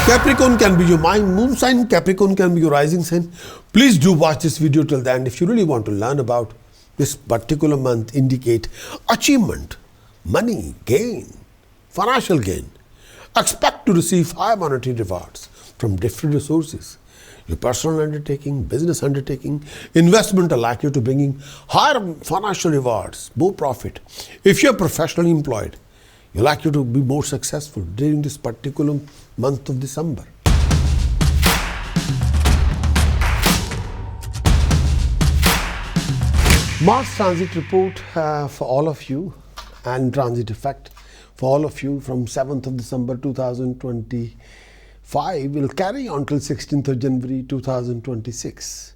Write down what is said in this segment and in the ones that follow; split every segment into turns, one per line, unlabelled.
Capricorn can be your moon sign, Capricorn can be your rising sign. Please do watch this video till the end if you really want to learn about this particular month. Indicate achievement, money, gain, financial gain. Expect to receive high monetary rewards from different resources. Your personal undertaking, business undertaking, investment are likely to bring in higher financial rewards, more profit. If you're professionally employed, you're likely to be more successful during this particular month of December. Mars transit report for all of you and transit effect for all of you from 7th of December 2025 will carry on till 16th of January 2026.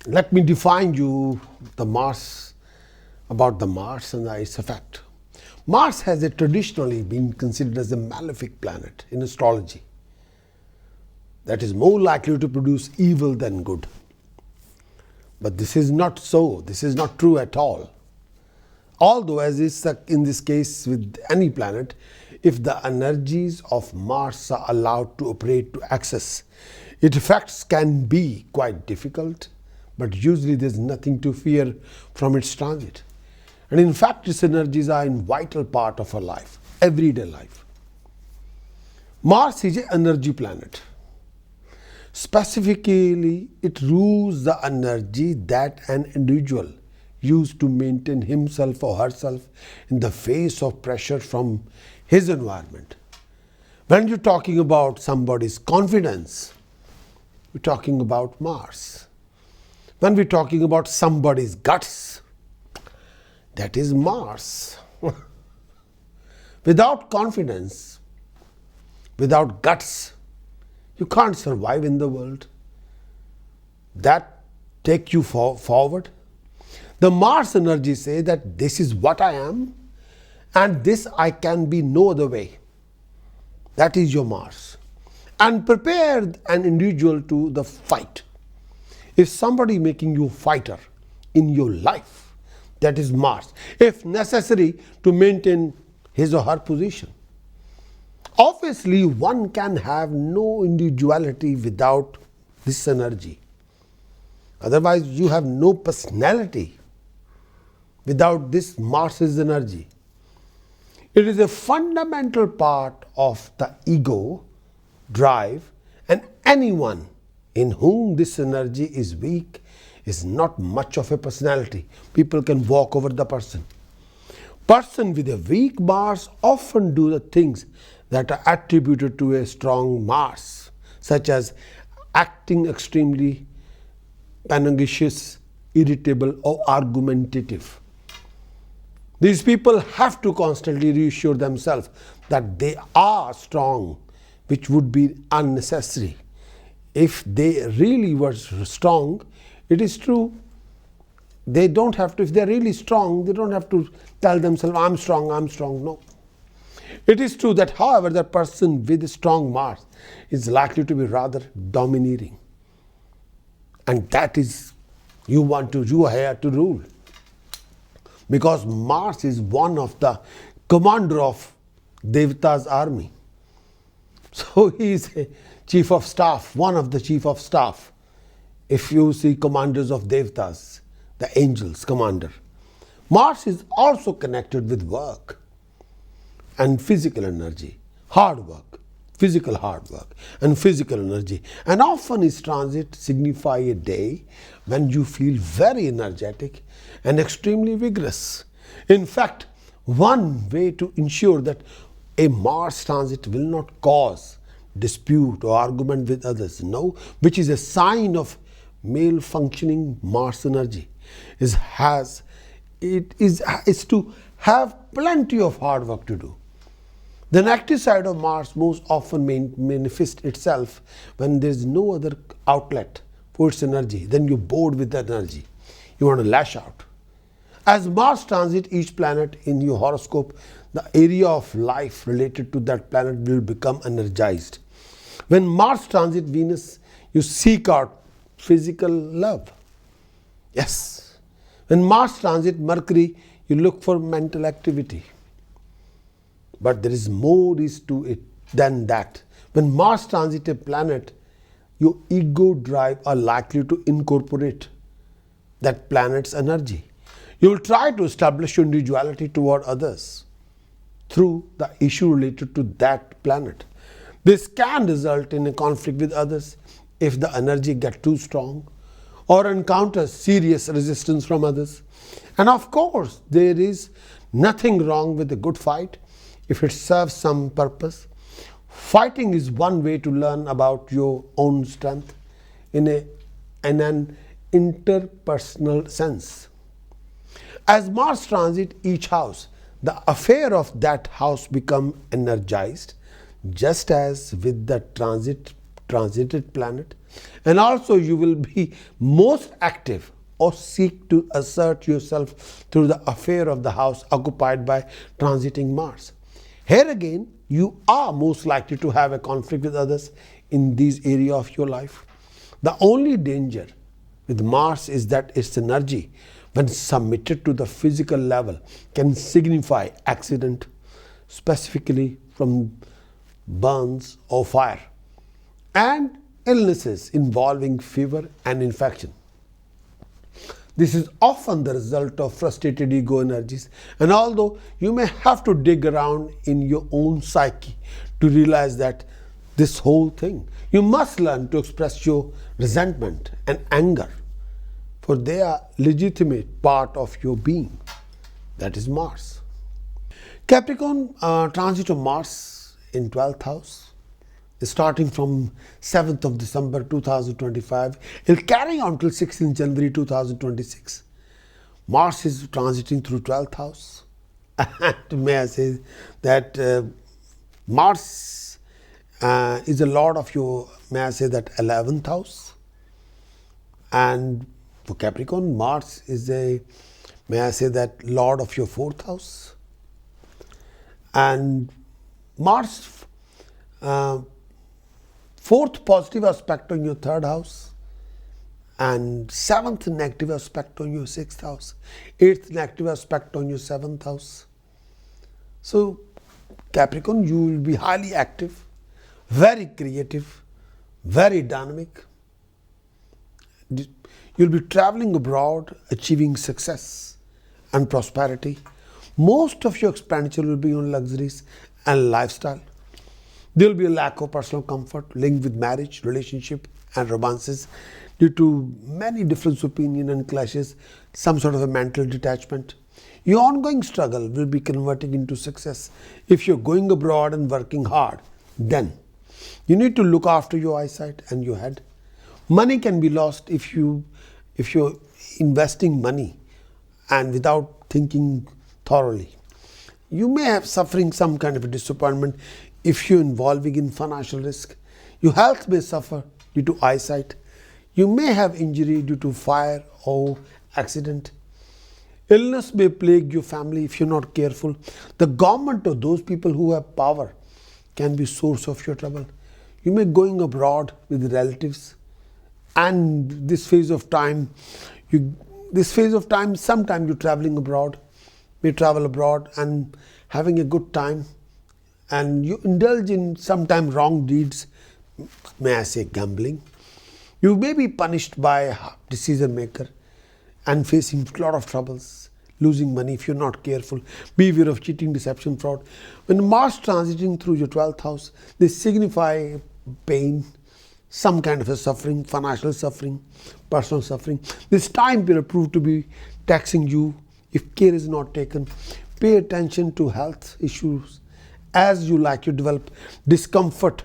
Let me define you the Mars, about the Mars and its effect. Mars has traditionally been considered as a malefic planet in astrology that is more likely to produce evil than good. But this is not so. This is not true at all. Although, as is in this case with any planet, if the energies of Mars are allowed to operate to excess, its effects can be quite difficult, but usually there is nothing to fear from its transit. And in fact, its energies are a vital part of our life, everyday life. Mars is an energy planet. Specifically, it rules the energy that an individual uses to maintain himself or herself in the face of pressure from his environment. When you're talking about somebody's confidence, we're talking about Mars. When we're talking about somebody's guts, that is Mars. Without confidence, without guts, you can't survive in the world. That take you forward. The Mars energy say that this is what I am and this I can be no other way. That is your Mars. And prepare an individual to the fight. If somebody making you fighter in your life, that is Mars, if necessary to maintain his or her position. Obviously, one can have no individuality without this energy. Otherwise, you have no personality without this Mars's energy. It is a fundamental part of the ego, drive, and anyone in whom this energy is weak is not much of a personality. People can walk over the person. Person with a weak Mars often do the things that are attributed to a strong Mars, such as acting extremely pugnacious, irritable, or argumentative. These people have to constantly reassure themselves that they are strong, which would be unnecessary. If they really were strong, it is true, they don't have to, if they're really strong, they don't have to tell themselves, I'm strong, no. It is true that, however, the person with a strong Mars is likely to be rather domineering. And that is, you are here to rule. Because Mars is one of the commander of Devata's army. So he is a chief of staff, one of the chief of staff. If you see commanders of Devatas, the angels commander. Mars is also connected with work and physical energy, hard work, physical hard work and physical energy. And often its transit signify a day when you feel very energetic and extremely vigorous. In fact, one way to ensure that a Mars transit will not cause dispute or argument with others, which is a sign of male functioning Mars energy, is to have plenty of hard work to do. The negative side of Mars most often manifests itself when there is no other outlet for its energy. Then you're bored with the energy. You want to lash out. As Mars transit each planet in your horoscope, the area of life related to that planet will become energized. When Mars transit Venus, you seek out physical love. Yes. When Mars transit Mercury, you look for mental activity. But there is more to it than that. When Mars transits a planet, your ego drive are likely to incorporate that planet's energy. You will try to establish your individuality toward others through the issue related to that planet. This can result in a conflict with others if the energy gets too strong or encounters serious resistance from others. And of course, there is nothing wrong with a good fight if it serves some purpose. Fighting is one way to learn about your own strength in an interpersonal sense. As Mars transit each house, the affair of that house become energized, just as with the transited planet. And also you will be most active or seek to assert yourself through the affair of the house occupied by transiting Mars. Here again, you are most likely to have a conflict with others in this area of your life. The only danger with Mars is that its energy, when submitted to the physical level, can signify accident, specifically from burns or fire, and illnesses involving fever and infection. This is often the result of frustrated ego energies, and although you may have to dig around in your own psyche to realize that this whole thing, you must learn to express your resentment and anger, for they are legitimate part of your being. That is Mars. Capricorn transit of Mars in 12th house, starting from 7th of December 2025, it will carry on till 16th January 2026. Mars is transiting through 12th house. And may I say that Mars is a lord of your, may I say that 11th house. And for Capricorn, Mars is a, may I say that lord of your 4th house. And Mars, 4th positive aspect on your 3rd house, and 7th negative aspect on your 6th house, 8th negative aspect on your 7th house. So Capricorn, you will be highly active, very creative, very dynamic. You will be traveling abroad, achieving success and prosperity. Most of your expenditure will be on luxuries and lifestyle. There will be a lack of personal comfort linked with marriage, relationship and romances due to many different opinions and clashes, some sort of a mental detachment. Your ongoing struggle will be converting into success. If you're going abroad and working hard, then you need to look after your eyesight and your head. Money can be lost if you're investing money and without thinking thoroughly. You may have suffering some kind of a disappointment if you're involving in financial risk. Your health may suffer due to eyesight. You may have injury due to fire or accident. Illness may plague your family if you're not careful. The government or those people who have power can be source of your trouble. You may going abroad with relatives, and this phase of time, sometime you're traveling abroad, may travel abroad and having a good time, and you indulge in sometimes wrong deeds, may I say gambling. You may be punished by a decision maker and facing a lot of troubles, losing money if you're not careful. Beware of cheating, deception, fraud. When Mars transiting through your 12th house, they signify pain, some kind of a suffering, financial suffering, personal suffering. This time will prove to be taxing you if care is not taken. Pay attention to health issues as you like to develop discomfort,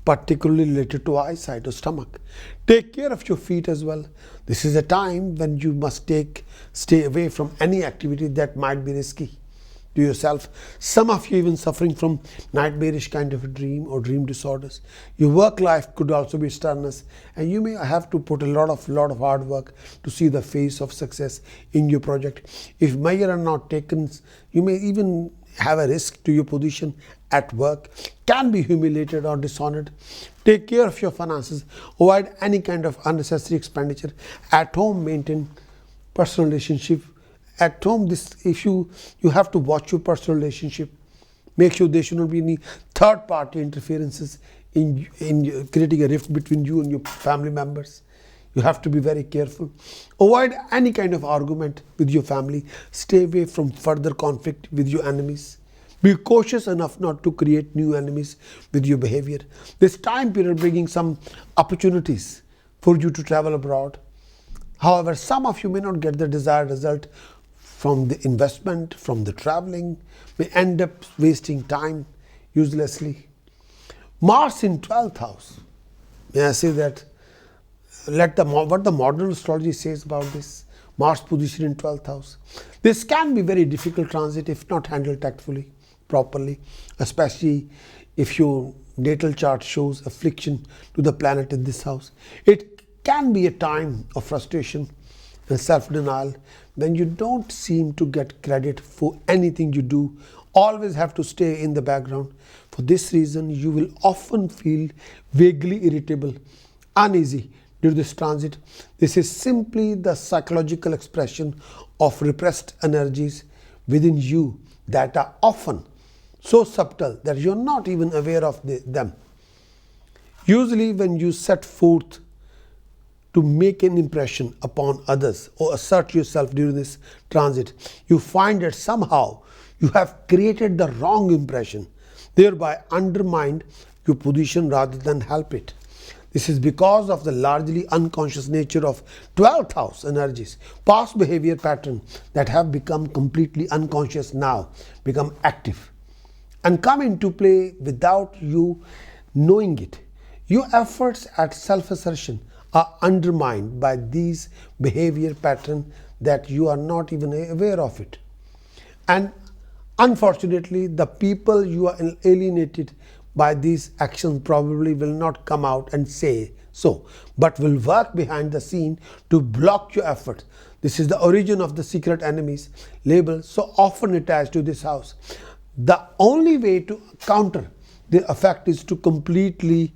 particularly related to eyesight or stomach. Take care of your feet as well. This is a time when you must stay away from any activity that might be risky to yourself. Some of you even suffering from nightmarish kind of a dream or dream disorders. Your work life could also be strenuous, and you may have to put a lot of hard work to see the face of success in your project. If measures are not taken, you may even have a risk to your position at work, can be humiliated or dishonored. Take care of your finances. Avoid any kind of unnecessary expenditure. At home, maintain personal relationship. At home, if you have to watch your personal relationship. Make sure there should not be any third party interferences in creating a rift between you and your family members. You have to be very careful. Avoid any kind of argument with your family. Stay away from further conflict with your enemies. Be cautious enough not to create new enemies with your behavior. This time period bringing some opportunities for you to travel abroad. However, some of you may not get the desired result from the investment, from the traveling, may end up wasting time uselessly. Mars in 12th house. May I say that? What the modern astrology says about this. Mars position in 12th house. This can be very difficult transit if not handled tactfully, properly, especially if your natal chart shows affliction to the planet in this house. It can be a time of frustration and self-denial when you don't seem to get credit for anything you do. Always have to stay in the background. For this reason, you will often feel vaguely irritable, uneasy during this transit. This is simply the psychological expression of repressed energies within you that are often so subtle that you're not even aware of them. Usually when you set forth to make an impression upon others or assert yourself during this transit, you find that somehow you have created the wrong impression, thereby undermined your position rather than help it. This is because of the largely unconscious nature of 12th house energies. Past behavior patterns that have become completely unconscious now become active and come into play without you knowing it. Your efforts at self-assertion are undermined by these behavior patterns that you are not even aware of it. And unfortunately, the people you are alienated by these actions probably will not come out and say so, but will work behind the scene to block your efforts. This is the origin of the secret enemies label so often attached to this house. The only way to counter the effect is to completely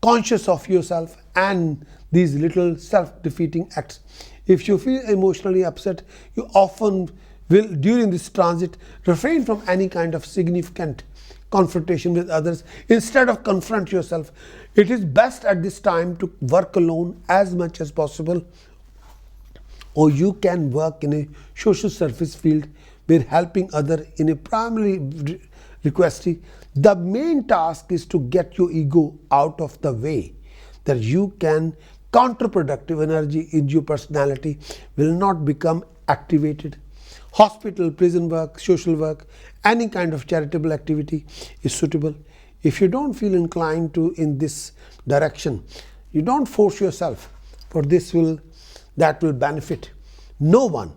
conscious of yourself and these little self-defeating acts. If you feel emotionally upset, you often will, during this transit, refrain from any kind of significant confrontation with others. Instead of confront yourself, it is best at this time to work alone as much as possible, or you can work in a social service field where helping others in a primary request. The main task is to get your ego out of the way, that you can counterproductive energy in your personality will not become activated. Hospital, prison work, social work, any kind of charitable activity is suitable. If you don't feel inclined to in this direction, you don't force yourself, for that will benefit no one.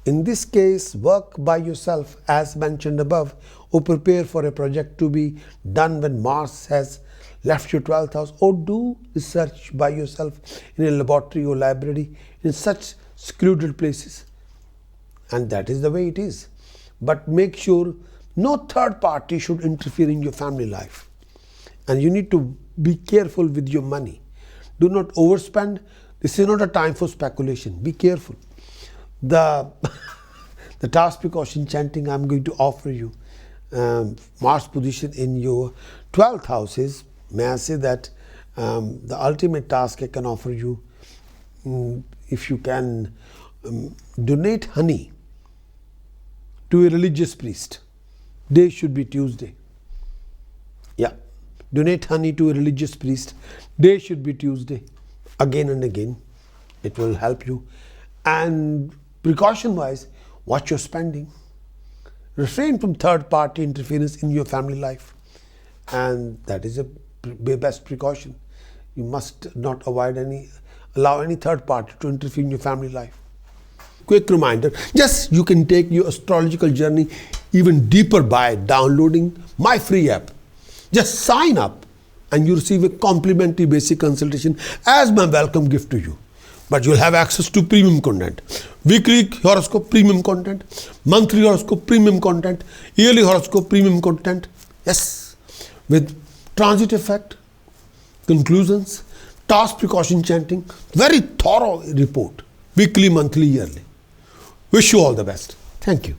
In this case, work by yourself as mentioned above, or prepare for a project to be done when Mars has left your 12th house, or do research by yourself in a laboratory or library in such secluded places. And that is the way it is. But make sure no third party should interfere in your family life. And you need to be careful with your money. Do not overspend. This is not a time for speculation. Be careful. The task precaution chanting I'm going to offer you, Mars position in your 12th house is, may I say that the ultimate task I can offer you, if you can donate honey to a religious priest. Day should be Tuesday. Yeah. Donate honey to a religious priest. Day should be Tuesday. Again and again. It will help you. And precaution wise, watch your spending. Refrain from third party interference in your family life. And that is a best precaution. You must not allow any third party to interfere in your family life. Quick reminder, yes, you can take your astrological journey even deeper by downloading my free app. Just sign up and you receive a complimentary basic consultation as my welcome gift to you. But you'll have access to premium content. Weekly horoscope premium content, monthly horoscope premium content, yearly horoscope premium content. Yes, with transit effect, conclusions, task precaution chanting, very thorough report, weekly, monthly, yearly. Wish you all the best. Thank you.